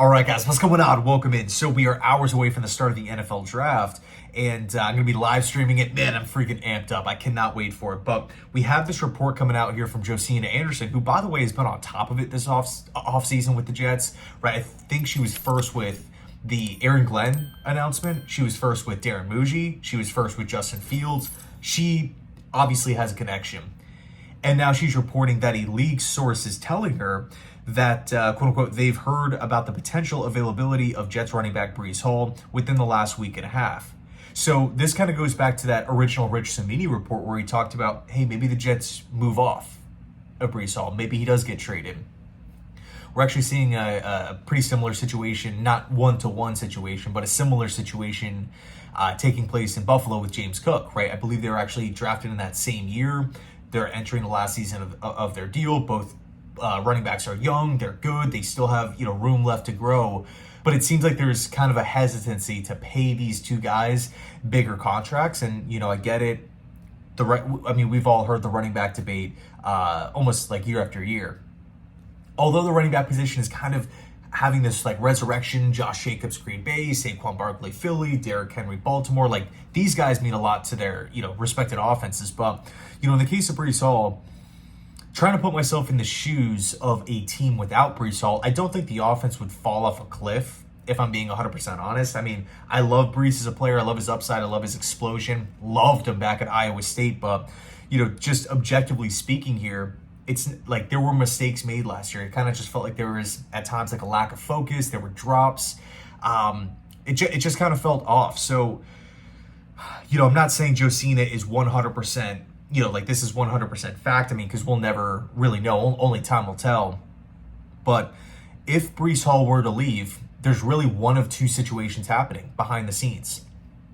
All right, guys, what's going on? Welcome in. So we are hours away from the start of the NFL draft, and I'm going to be live streaming it. Man, I'm freaking amped up. I cannot wait for it. But we have this report coming out here from Josina Anderson, who, by the way, has been on top of it this off season with the Jets. Right? I think she was first with the Aaron Glenn announcement. She was first with Darren Muji. She was first with Justin Fields. She obviously has a connection. And now she's reporting that a league source is telling her that, quote unquote, they've heard about the potential availability of Jets running back Breece Hall within the last week and a half. So this kind of goes back to that original Rich Cimini report where he talked about, hey, maybe the Jets move off of Breece Hall. Maybe he does get traded. We're actually seeing a pretty similar situation, not one-to-one situation, but a similar situation taking place in Buffalo with James Cook, right? I believe they were actually drafted in that same year. They're entering the last season of their deal. Both running backs are young, they're good, they still have room left to grow. But it seems like there's kind of a hesitancy to pay these two guys bigger contracts. And I get it. We've all heard the running back debate almost like year after year. Although the running back position is kind of having this like resurrection, Josh Jacobs, Green Bay, Saquon Barkley, Philly, Derrick Henry, Baltimore, like these guys mean a lot to their, respected offenses. But, in the case of Breece Hall, trying to put myself in the shoes of a team without Breece Hall, I don't think the offense would fall off a cliff, if I'm being 100% honest. I mean, I love Breece as a player. I love his upside. I love his explosion. Loved him back at Iowa State. But, just objectively speaking here, it's like there were mistakes made last year. It kind of just felt like there was at times like a lack of focus. There were drops. It just kind of felt off. So, I'm not saying Josina is 100%, this is 100% fact. I mean, because we'll never really know. Only time will tell. But if Breece Hall were to leave, there's really one of two situations happening behind the scenes.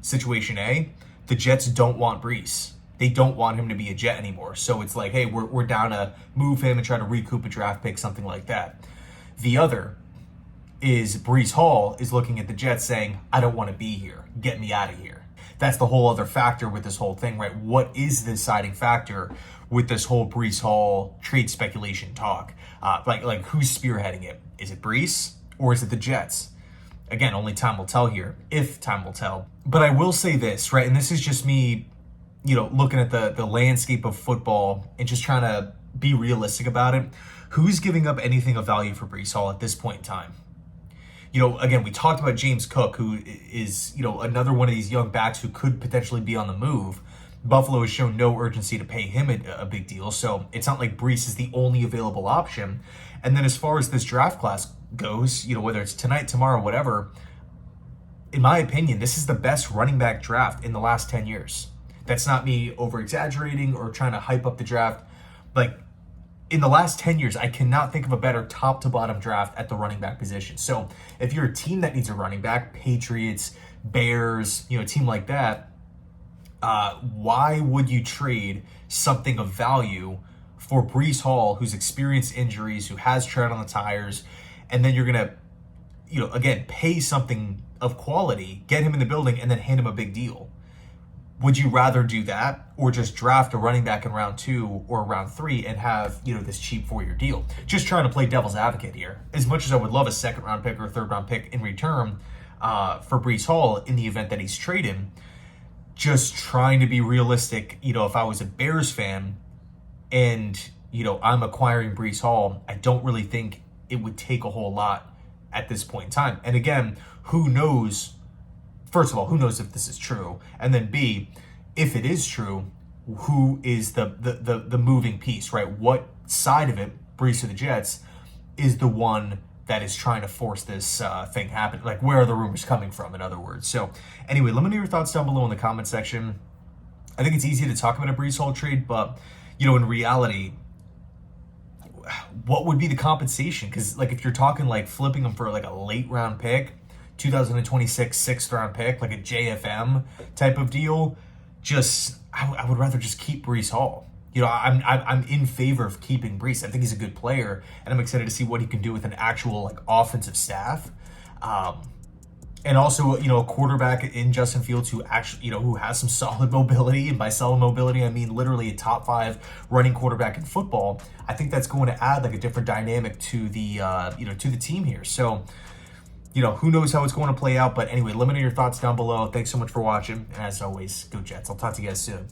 Situation A, the Jets don't want Breece. They don't want him to be a Jet anymore. So it's like, hey, we're down to move him and try to recoup a draft pick, something like that. The other is Breece Hall is looking at the Jets saying, I don't want to be here. Get me out of here. That's the whole other factor with this whole thing, right? What is the deciding factor with this whole Breece Hall trade speculation talk? Like who's spearheading it? Is it Breece or is it the Jets? Again, only time will tell here, if time will tell. But I will say this, right? And this is just me looking at the landscape of football and just trying to be realistic about it. Who's giving up anything of value for Breece Hall at this point in time? Again, we talked about James Cook, who is, another one of these young backs who could potentially be on the move. Buffalo has shown no urgency to pay him a big deal, so it's not like Breece is the only available option. And then as far as this draft class goes, whether it's tonight, tomorrow, whatever, in my opinion, this is the best running back draft in the last 10 years. That's not me over-exaggerating or trying to hype up the draft. Like, in the last 10 years, I cannot think of a better top-to-bottom draft at the running back position. So, if you're a team that needs a running back, Patriots, Bears, a team like that, why would you trade something of value for Breece Hall, who's experienced injuries, who has tread on the tires, and then you're going to, again, pay something of quality, get him in the building, and then hand him a big deal? Would you rather do that or just draft a running back in round 2 or round 3 and have, this cheap 4-year deal? Just trying to play devil's advocate here. As much as I would love a second round pick or a third round pick in return for Breece Hall in the event that he's traded, just trying to be realistic. If I was a Bears fan and, I'm acquiring Breece Hall, I don't really think it would take a whole lot at this point in time. And again, who knows? First of all, who knows if this is true? And then B, if it is true, who is the moving piece, right? What side of it, Breece or the Jets, is the one that is trying to force this thing happen? Like, where are the rumors coming from, in other words? So anyway, let me know your thoughts down below in the comment section. I think it's easy to talk about a Breece Hall trade, but, in reality, what would be the compensation? Because, like, if you're talking, like, flipping them for, like, a late round pick, 2026 6th round pick, like a JFM type of deal, I would rather just keep Breece Hall. I'm in favor of keeping Breece. I think he's a good player, and I'm excited to see what he can do with an actual like offensive staff. And also, a quarterback in Justin Fields who actually, who has some solid mobility. And by solid mobility, I mean literally a top 5 running quarterback in football. I think that's going to add like a different dynamic to the, to the team here. So who knows how it's going to play out. But anyway, let me know your thoughts down below. Thanks so much for watching. And as always, go Jets. I'll talk to you guys soon.